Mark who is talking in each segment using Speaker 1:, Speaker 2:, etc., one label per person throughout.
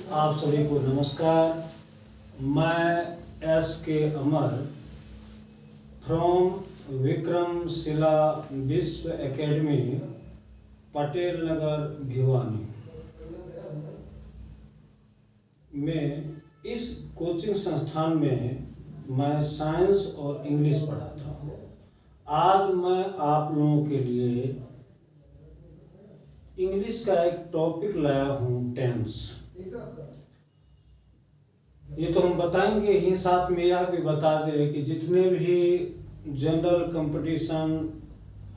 Speaker 1: आप सभी को नमस्कार। मैं एस के अमर फ्रॉम विक्रमशिला विश्व एकेडमी पटेल नगर भिवानी में इस कोचिंग संस्थान में मैं साइंस और इंग्लिश पढ़ाता हूँ। आज मैं आप लोगों के लिए इंग्लिश का एक टॉपिक लाया हूँ, टेंस। ये तो हम बताएंगे ही, साथ में यह भी बता दें कि जितने भी general competition,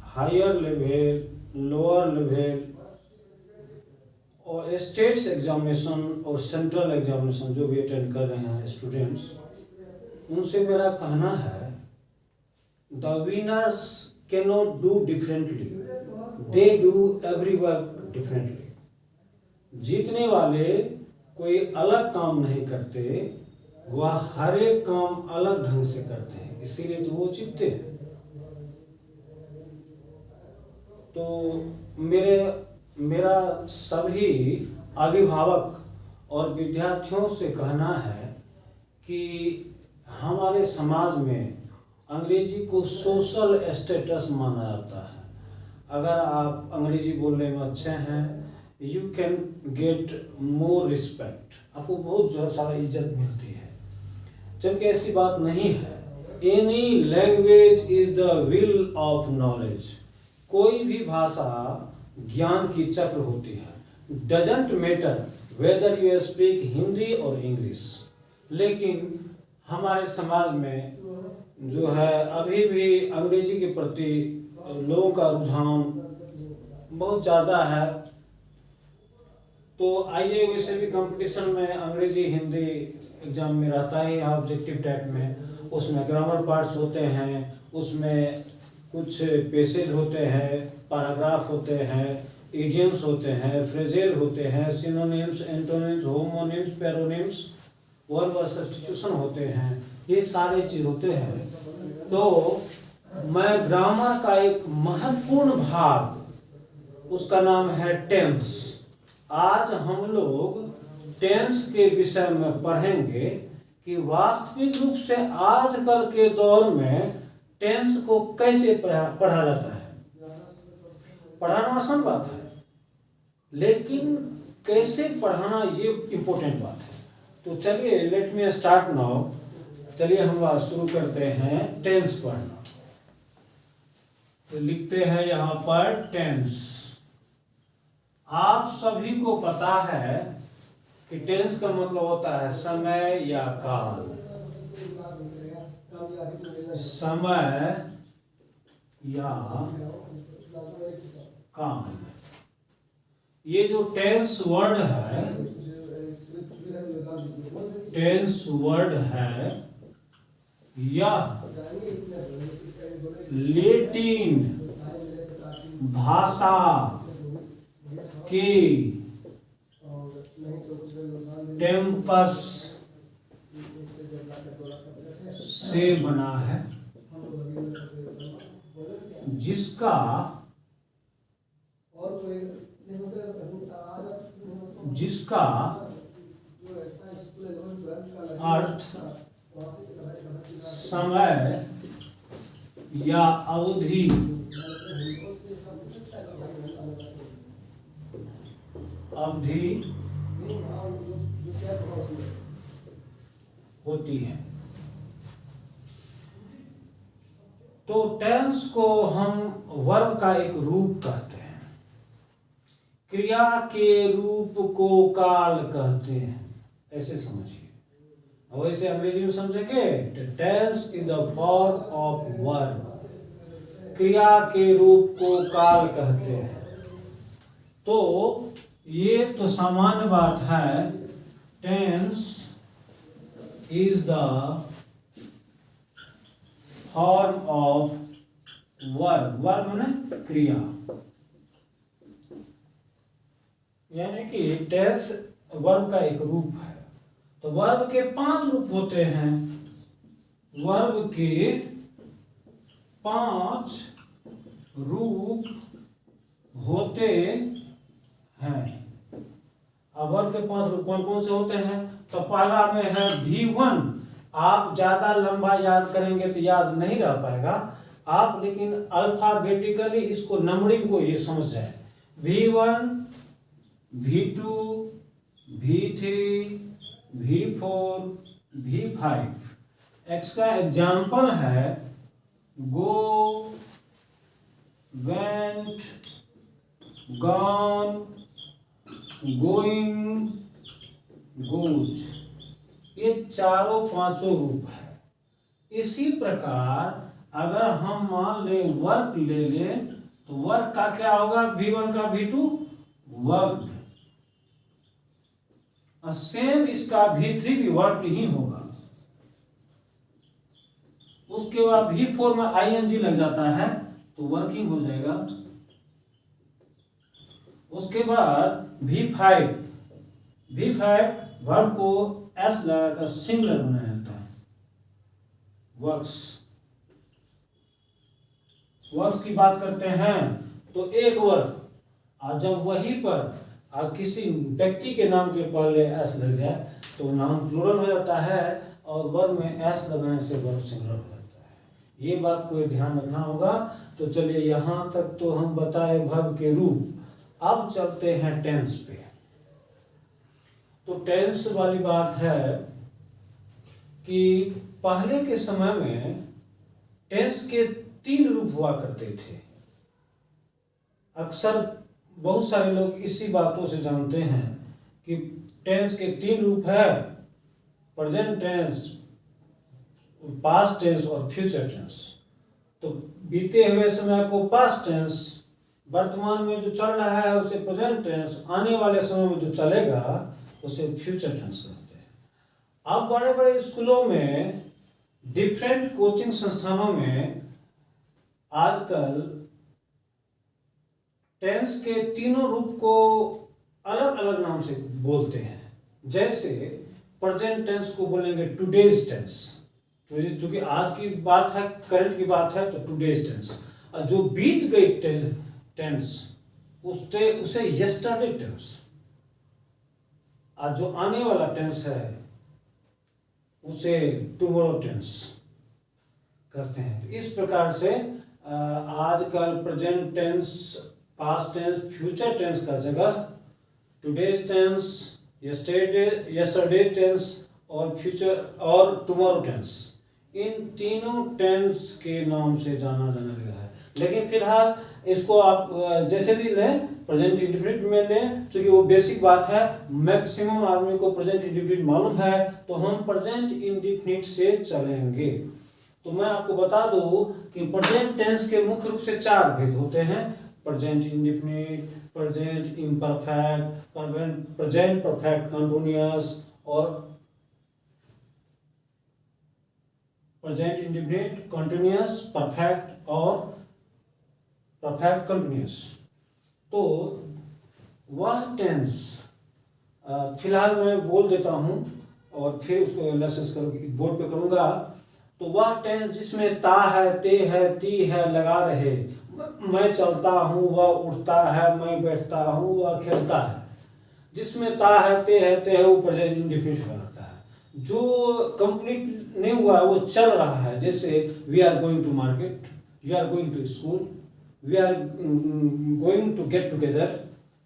Speaker 1: higher level, lower level और स्टेट्स एग्जामिनेशन और सेंट्रल एग्जामिनेशन जो भी अटेंड कर रहे हैं स्टूडेंट्स, उनसे मेरा कहना है, the winners can not do differently, they do every work differently. जीतने वाले कोई अलग काम नहीं करते, वह हर एक काम अलग ढंग से करते हैं, इसीलिए तो वो जीतते हैं। तो मेरा सभी अभिभावक और विद्यार्थियों से कहना है कि हमारे समाज में अंग्रेजी को सोशल स्टेटस माना जाता है। अगर आप अंग्रेजी बोलने में अच्छे हैं, you can get more respect, आपको बहुत सारा इज्जत मिलती है, जबकि ऐसी बात नहीं है। Any language is the will of knowledge. कोई भी भाषा ज्ञान की चक्र होती है। Doesn't matter whether you speak Hindi और इंग्लिश। लेकिन हमारे समाज में जो है अभी भी अंग्रेजी के प्रति लोगों का रुझान बहुत ज़्यादा है। तो आइए, वैसे भी कंपटीशन में अंग्रेजी हिंदी एग्जाम में रहता ही है, ऑब्जेक्टिव टाइप में। उसमें ग्रामर पार्ट्स होते हैं, उसमें कुछ पेसेज होते हैं, पैराग्राफ होते हैं, इडियम्स होते हैं, फ्रेजेल होते हैं, सिनोनिम्स, एंटोनिम्स, होमोनिम्स, पेरोनिम्स, वर्ब और सब्स्टिट्यूशन होते हैं। ये सारे चीज़ होते हैं। तो मैं ग्रामर का एक महत्वपूर्ण भाग, उसका नाम है टेंस। आज हम लोग टेंस के विषय में पढ़ेंगे कि वास्तविक रूप से आजकल के दौर में टेंस को कैसे पढ़ा जाता है। पढ़ाना आसान बात है, लेकिन कैसे पढ़ाना ये इम्पोर्टेंट बात है। तो चलिए, लेट मी स्टार्ट नाउ। चलिए हम बात शुरू करते हैं टेंस पढ़ना। तो लिखते हैं यहाँ पर टेंस। आप सभी को पता है कि टेंस का मतलब होता है समय या काल। समय या काल। ये जो टेंस वर्ड है, यह लैटिन भाषा के टेम्पस से बना है, जिसका अर्थ समय या अवधि होती है। तो टेंस को हम वर्ब का एक रूप कहते हैं। क्रिया के रूप को काल कहते हैं, ऐसे समझिए। और वैसे अंग्रेजी में समझेंगे, tense is the form of verb. क्रिया के रूप को काल कहते हैं। तो ये तो सामान्य बात है। Tense is the form of verb. Verb माने क्रिया, यानी कि टेंस वर्ब का एक रूप है। तो वर्ब के 5 रूप होते हैं। वर्ब के 5 रूप होते हैं। अब वर्ग के 5 रूप कौन कौन से होते हैं? तो पहला में है V1। आप ज़्यादा लंबा याद करेंगे तो याद नहीं रह पाएगा आप, लेकिन अल्फाबेटिकली इसको नंबरिंग को ये समझ जाए। V1, V2, V3, V4, V5। इसका एग्जाम्पल है गो, वेंट, गॉन, गोइंग, गोज। ये चारों पांचों रूप है। इसी प्रकार अगर हम मान लें वर्ग ले लें तो वर्ग का क्या होगा? V1 का V2 वर्ग, और सेम इसका V3 भी वर्ग ही होगा। उसके बाद V4 में ING लग जाता है तो वर्किंग हो जाएगा। उसके बाद V5 वर्ब को S लगाकर सिंगुलर बनाया जाता है, वर्क्स। वर्क्स की बात करते हैं तो एक वर्ग, और जब वहीं पर आप किसी व्यक्ति के नाम के पहले S लग जाए तो नाम प्लूरल हो जाता है, और वर्ग में S लगाने से वर्ग सिंगुलर हो जाता है। ये बात को ध्यान रखना होगा। तो चलिए यहाँ तक तो हम बताए वर्ब के रूप। अब चलते हैं टेंस पे। तो टेंस वाली बात है कि पहले के समय में टेंस के 3 रूप हुआ करते थे। अक्सर बहुत सारे लोग इसी बातों से जानते हैं कि टेंस के 3 रूप है, प्रेजेंट टेंस, पास्ट टेंस और फ्यूचर टेंस। तो बीते हुए समय को पास्ट टेंस, वर्तमान में जो चल रहा है उसे प्रेजेंट टेंस, आने वाले समय में जो चलेगा उसे फ्यूचर टेंस कहते हैं। अब बड़े बड़े स्कूलों में, डिफरेंट कोचिंग संस्थानों में आजकल टेंस के तीनों रूप को अलग अलग नाम से बोलते हैं। जैसे प्रेजेंट टेंस को बोलेंगे टुडेज टेंस, चूंकि आज की बात है, करंट की बात है, तो टुडेज टेंस। और जो बीत गई टेंस उसे यस्टरडे टेंस, और जो आने वाला टेंस है उसे टुमारो टेंस करते हैं। तो इस प्रकार से आजकल present tense, past tense, future tense का जगह टुडेज टेंस, यस्टरडे टेंस और फ्यूचर और टुमारो टेंस, इन तीनों टेंस के नाम से जाना जाने लगा है। लेकिन फिलहाल इसको आप जैसे भी लें, प्रेजेंट इंडेफिनिट में लें, क्योंकि वो बेसिक बात है। मैक्सिमम आदमी को प्रेजेंट इंडेफिनिट मालूम है, तो हम प्रेजेंट इंडेफिनिट से चलेंगे। तो मैं आपको बता दूं कि प्रेजेंट टेंस के मुख्य रूप से 4 भेद होते हैं: present indefinite, present imperfect, present perfect continuous और प्रेजेंट इंडेफिनिट, कंटिन्यूअस, परफेक्ट और परफेक्ट कंटिन्यूअस। तो वह टेंस फिलहाल मैं बोल देता हूँ और फिर उसको एनालिसिस बोर्ड पे करूँगा। तो वह टेंस जिसमें ता है, ते है, ती है लगा रहे, मैं चलता हूँ, वह उठता है, मैं बैठता हूँ, वह खेलता है, जिसमें ता है, ते है, वो प्रेजेंट इंडेफिनिट कहलाता है। जो कंप्लीट नहीं हुआ वो चल रहा है, जैसे we are going to market, you are going to school, we are going to get together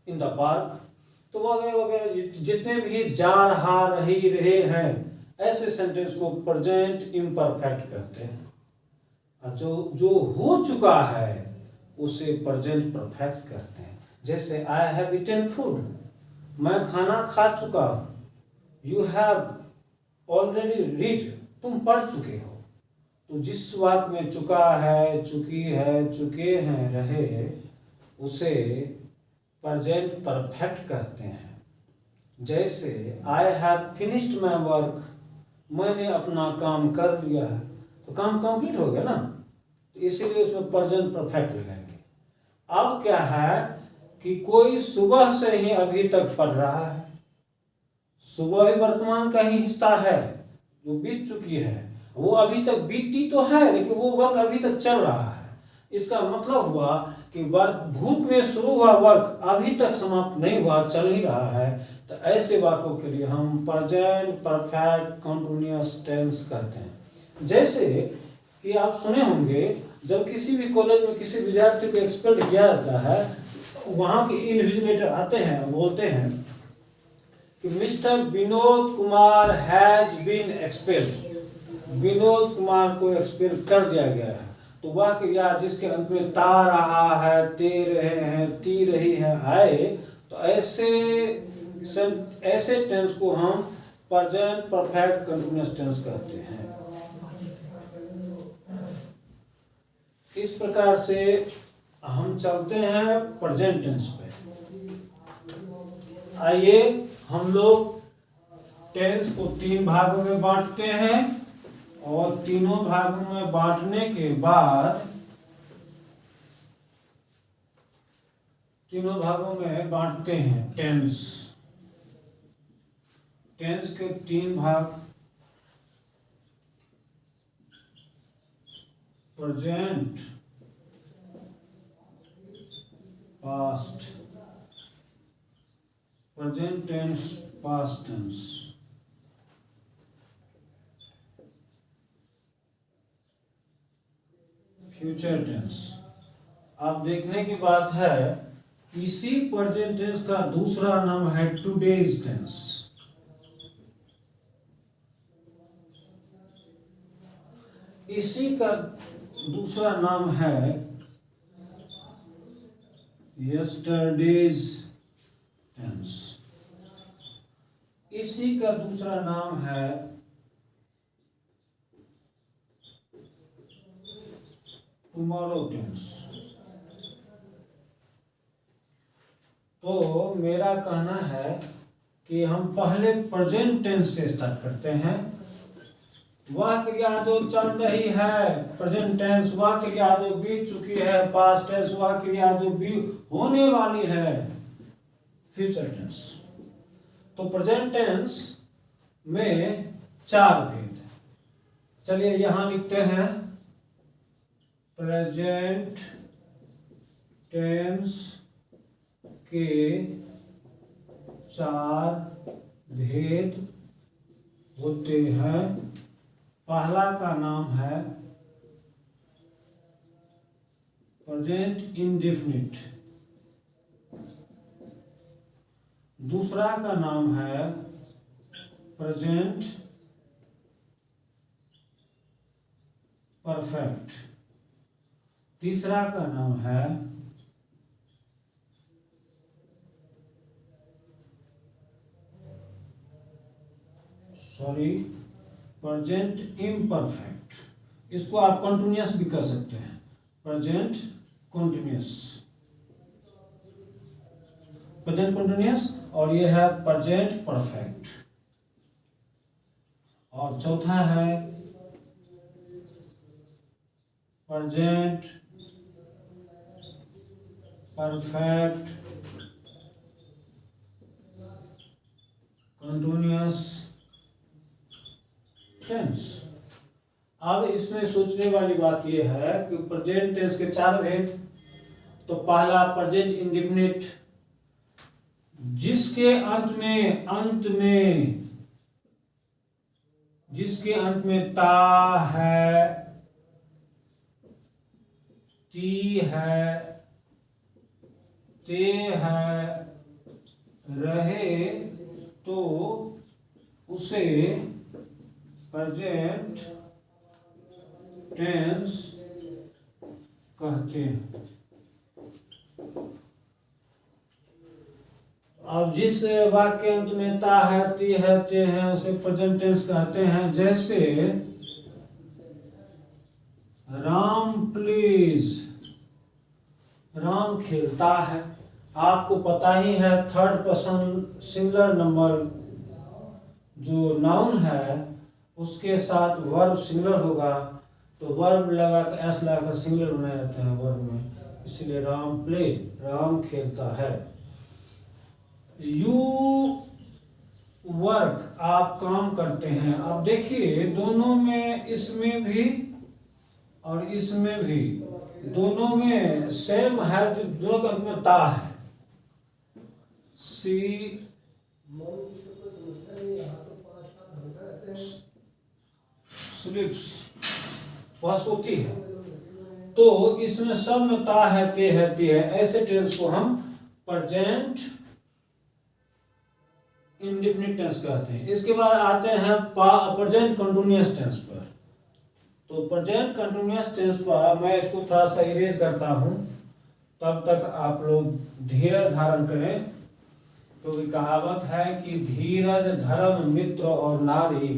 Speaker 1: in the park. तो वगैरह वगैरह जितने भी जा रहा, रही, रहे हैं, ऐसे सेंटेंस को प्रेजेंट इम्परफेक्ट कहते हैं। और जो हो चुका है उसे प्रेजेंट परफेक्ट कहते हैं। जैसे आई हैव ईटन फूड, मैं खाना खा चुका हूँ। यू हैव ऑलरेडी रीड, तुम पढ़ चुके हो। तो जिस वाक्य में चुका है, चुकी है, चुके हैं, रहे, उसे प्रेजेंट परफेक्ट कहते हैं। जैसे I have finished my work, मैंने अपना काम कर लिया है, तो काम कंप्लीट हो गया ना, तो इसीलिए उसमें प्रेजेंट परफेक्ट लगाएंगे। अब क्या है कि कोई सुबह से ही अभी तक पढ़ रहा है, सुबह भी वर्तमान का ही हिस्सा है जो बीत चुकी है, वो अभी तक बीती तो है लेकिन वो वर्क अभी तक चल रहा है। इसका मतलब हुआ कि वर्क भूत में शुरू हुआ वर्क अभी तक समाप्त नहीं हुआ, चल ही रहा है। तो ऐसे वाक्यों के लिए हम प्रेजेंट परफेक्ट कंटिन्यूअस टेंस कहते हैं। जैसे कि आप सुने होंगे, जब किसी भी कॉलेज में किसी विद्यार्थी को एक्सपेल किया जाता है, वहाँ के इन्विजिलेटर आते हैं, बोलते हैं कि mister Vinod Kumar has been expelled, Vinod Kumar को एक्सपेल कर दिया गया है। तो वह क्रिया जिसके अंत में ता रहा है, ते रहे हैं, ती रही है आए, तो ऐसे टेंस को हम प्रेजेंट परफेक्ट कंटिन्यूअस टेंस कहते हैं। इस प्रकार से हम चलते हैं प्रेजेंट टेंस पे। आइए हम लोग टेंस को 3 भागों में बांटते हैं और तीनों भागों में बांटने के बाद तीनों भागों में बांटते हैं टेंस। टेंस के 3 भाग, present, past, present tense, past tense. Future tense. अब देखने की बात है, इसी प्रेजेंट टेंस का दूसरा नाम है टुडेज टेंस। इसी का दूसरा नाम है यस्टरडेज टेंस। इसी का दूसरा नाम है टुमारो टेंस। तो मेरा कहना है कि हम पहले प्रेजेंट टेंस से स्टार्ट करते हैं। वह क्रिया जो चल रही है प्रेजेंट टेंस, वह क्रिया जो बीत चुकी है पास्ट टेंस, वह क्रिया जो भी होने वाली है फ्यूचर टेंस। तो प्रेजेंट टेंस में 4 भेद। चलिए यहां लिखते हैं, प्रेजेंट टेंस के 4 भेद होते हैं। पहला का नाम है प्रेजेंट इंडेफिनिट, दूसरा का नाम है प्रेजेंट परफेक्ट, तीसरा का नाम है प्रेजेंट इम्परफेक्ट। इसको आप कंटिन्यूअस भी कर सकते हैं, प्रेजेंट कंटिन्यूअस, प्रेजेंट कंटिन्यूअस। और ये है प्रेजेंट परफेक्ट। और चौथा है प्रेजेंट परफेक्ट कंटिन्यूअस टेंस। अब इसमें सोचने वाली बात यह है कि प्रेजेंट टेंस के 4 भेद। तो पहला प्रेजेंट इंडेफिनिट, जिसके अंत में ता है, ती है, ते है, रहे, तो उसे प्रेजेंट टेंस कहते हैं। अब जिस वाक्य अंत में ता है, ती है, ते है, उसे प्रेजेंट टेंस कहते हैं। जैसे राम प्लीज, राम खेलता है। आपको पता ही है, 3rd पर्सन सिंगुलर नंबर जो नाउन है उसके साथ वर्ब सिंगुलर होगा, तो वर्ब लगा कर एस लगा कर सिंगुलर बनाया जाता है वर्ब में, इसलिए राम प्ले, राम खेलता है। यू वर्क, आप काम करते हैं। अब देखिए दोनों में, इसमें भी और इसमें भी, दोनों में सेम है, जो अंत में ता है। सी स्लिप्स बस होती है। तो इसमें सब में ता है, ते है, ते है, ऐसे टेंस को हम प्रेजेंट इंडेफिनिट टेंस कहते हैं। इसके बाद आते हैं प्रेजेंट कंटिन्यूअस टेंस पर। तो प्रेजेंट कंटिन्यूअस टेंस पर मैं इसको थोड़ा सा इरेज करता हूँ, तब तक आप लोग धीरज धारण करें, क्योंकि कहावत है कि धीरज धर्म मित्र और नारी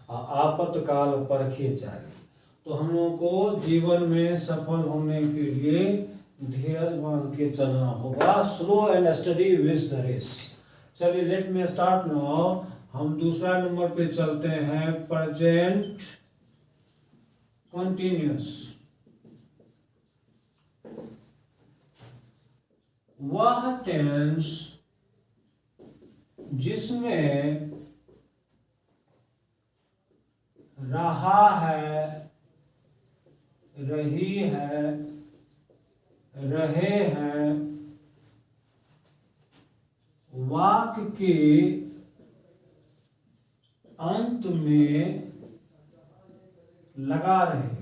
Speaker 1: आपत्काल परखे चारी। तो हम लोगों को जीवन में सफल होने के लिए धीरज बांध के चलना होगा। Slow and study wins the race. चलिए लेट मी स्टार्ट नाउ। हम दूसरा नंबर पे चलते हैं, प्रेजेंट कंटिन्यूअस। वह टेंस जिसमें रहा है, रही है, रहे हैं, वाक्य के अंत में लगा रहे,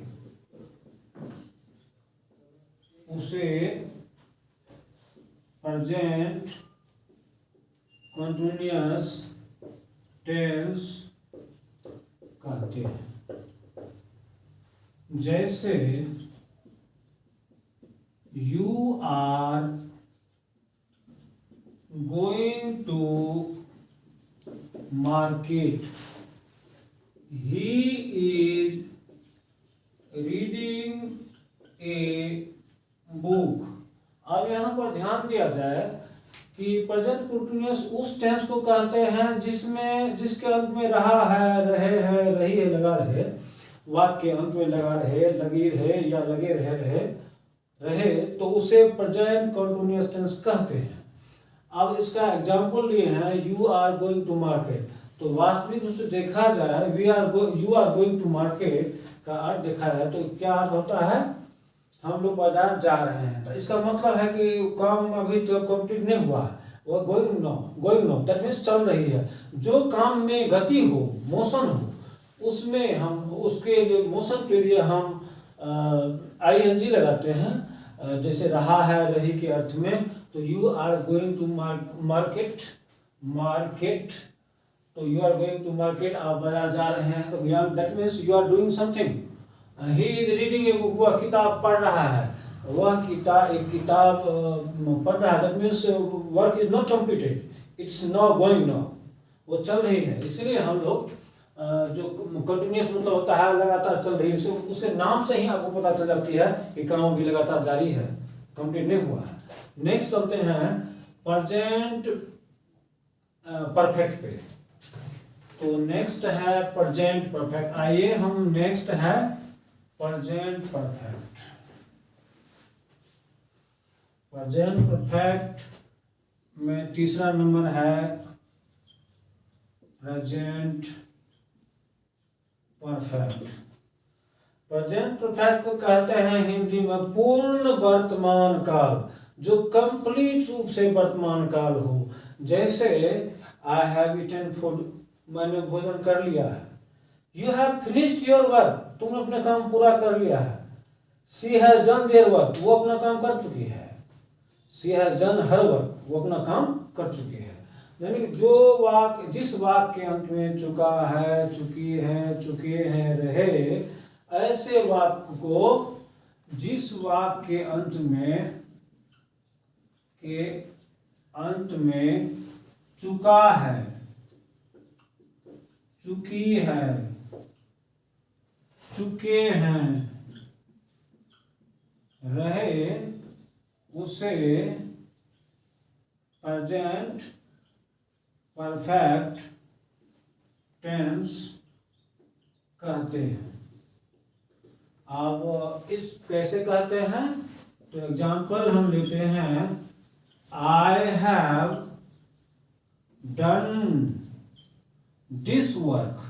Speaker 1: उसे प्रेजेंट कंटिन्यूअस टेंस कहते हैं। जैसे you are going to market, he is reading a book. अब यहाँ पर ध्यान दिया जाए कि प्रेजेंट कंटिन्यूअस उस टेंस को कहते हैं जिसके अंत में रहा है, रहे हैं, रही है, लगा रहे, वाक्य के अंत में लगा रहे, लगी रहे या लगे रहे, तो उसे प्रेजेंट कंटिन्यूअस टेंस कहते हैं। अब इसका एग्जांपल लिए हैं, you are going to market. तो वास्तविक रूप से देखा जाए you are going to market का अर्थ देखा जाए तो क्या अर्थ होता है, हम लोग बाजार जा रहे हैं। तो इसका मतलब है कि काम अभी तो कंप्लीट नहीं हुआ है, वो गोइंग नो दैट मीन्स चल रही है। जो काम में गति हो, मोशन हो, उसमें हम उसके लिए मोशन के लिए हम ING लगाते हैं, जैसे रहा है, रही के अर्थ में। तो you are going to market, तो you are going to market, आप बाजार जा रहे हैं, तो that means you are doing something. He is reading a book, वह किताब पढ़ रहा है, वह एक किताब पढ़ रहा है, that means work is not completed, it's not going now, वो चल रही है। इसलिए हम लोग जो कंटिन्यूअस मतलब होता है लगातार चल रही है, उसके नाम से ही आपको पता चल जाती है कि काम भी लगातार जारी है, कंप्लीट नहीं हुआ है। नेक्स्ट चलते हैं प्रेजेंट परफेक्ट पे। तो नेक्स्ट है प्रेजेंट परफेक्ट। आइए हम नेक्स्ट है प्रेजेंट परफेक्ट। प्रेजेंट परफेक्ट में तीसरा नंबर है प्रेजेंट परफेक्ट। प्रेजेंट परफेक्ट को कहते हैं हिंदी में पूर्ण वर्तमान काल, जो कंप्लीट रूप से वर्तमान काल हो। जैसे आई हैव ईटन फूड, मैंने भोजन कर लिया है। You have finished your work, तुमने अपना काम पूरा कर लिया है। She has done their work, वो अपना काम कर चुकी है। She has done her work, वो अपना काम कर चुकी है। यानी कि जिस वाक्य के अंत में चुका है, चुकी है, चुके हैं, रहे, ऐसे वाक्य को जिस वाक्य के अंत में चुका है, चुकी है, चुके हैं, रहे, उसे प्रेजेंट परफेक्ट टेंस कहते हैं। अब इस कैसे कहते हैं, तो एग्जाम्पल हम लेते हैं, आई हैव डन दिस वर्क।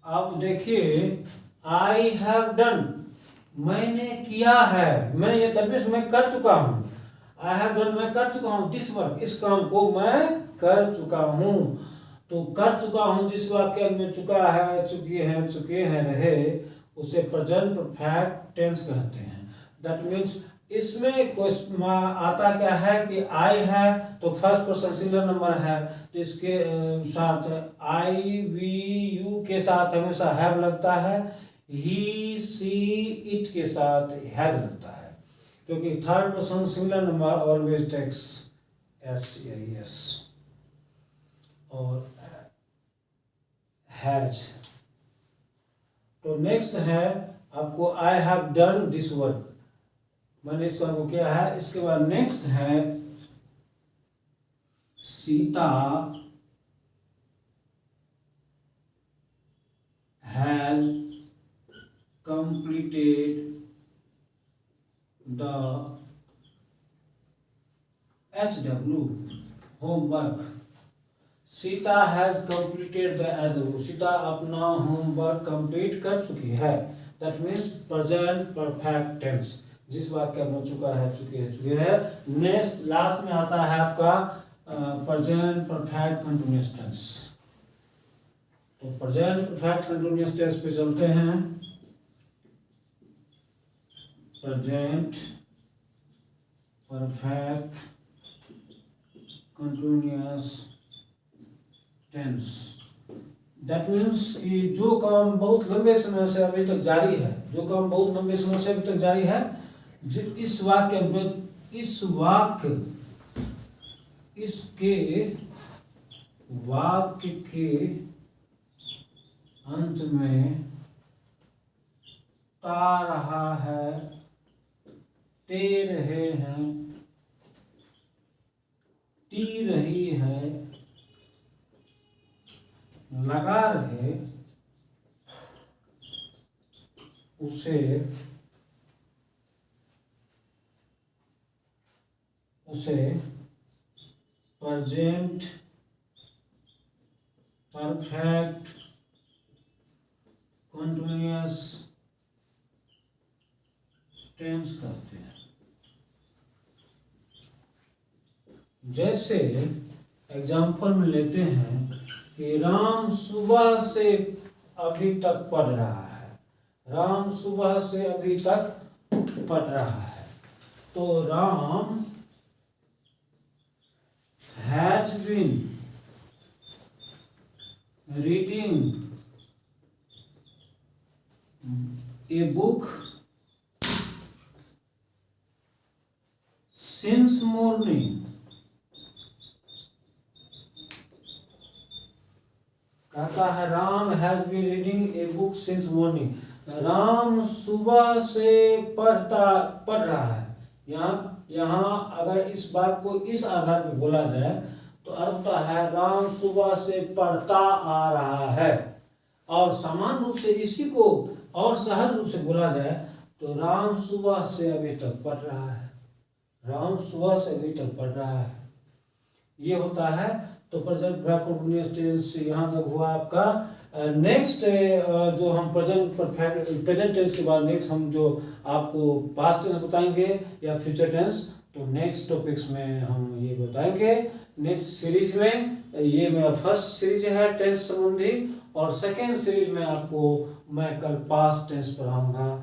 Speaker 1: अब देखिए, आई हैव डन, मैंने किया है, मैं ये तभी मैं कर चुका हूं। आई हैव डन, मैं कर चुका हूँ, दिस वर्क, इस काम को मैं कर चुका हूँ। तो कर चुका हूँ जिस वाक्य में चुका है, चुके हैं रहे, उसे प्रेजेंट परफेक्ट टेंस कहते हैं। दैट मीन्स इसमें क्वेश्चन आता क्या है कि आई है तो फर्स्ट पर्सन सिंगुलर नंबर है, तो इसके साथ आई वी यू के साथ हमेशा हैव लगता है, ही सी इट के साथ हैज लगता है, क्योंकि third person singular number always takes S और हैज। तो नेक्स्ट है आपको I have done this work, मैंने इसका वो किया है। इसके बाद नेक्स्ट है Sita has completed the HW homework। Sita has completed the HW, Sita अपना होमवर्क कंप्लीट कर चुकी है। That means present perfect tense, जिस वाक्य में चुका है, चुके है। नेक्स्ट लास्ट में आता है आपका प्रेजेंट परफेक्ट कंटिन्यूअस टेंस। तो प्रेजेंट परफेक्ट कंटिन्यूअस टेंस पे चलते हैं। Present perfect continuous tense, that means कि जो काम बहुत लंबे समय से अभी तक जारी है, जो काम बहुत लंबे समय से अभी तक जारी है, इस वाक्य में, इसके वाक्य के अंत में ता रहा है, ते रहे हैं, टी रही है, लगा रहे, उसे प्रेजेंट परफेक्ट कंटिन्यूअस टेंस कहते हैं। जैसे एग्जाम्पल में लेते हैं कि राम सुबह से अभी तक पढ़ रहा है, राम सुबह से अभी तक पढ़ रहा है। तो Ram has been reading a book since morning. कहता है Ram has been reading a book since morning, Ram सुबह से पढ़ रहा है। यहाँ अगर इस बात को इस आधार पर बोला जाए तो अर्थ होता है राम सुबह से पढ़ता आ रहा है। और समान रूप से इसी को और सहज रूप से बोला जाए तो राम सुबह से अभी तक पढ़ रहा है, राम सुबह से अभी तक पढ़ रहा है, ये होता है। तो प्रेजेंट कंटिन्यूअस टेंस यहाँ तक हुआ आपका। नेक्स्ट जो हम प्रेजेंट टेंस के बाद नेक्स्ट हम जो आपको पास्ट टेंस बताएंगे या फ्यूचर टेंस, तो नेक्स्ट टॉपिक्स में हम ये बताएंगे। नेक्स्ट सीरीज में, ये मेरा फर्स्ट सीरीज है टेंस संबंधी, और सेकेंड सीरीज में आपको मैं कल पास्ट टेंस पढ़ाऊंगा।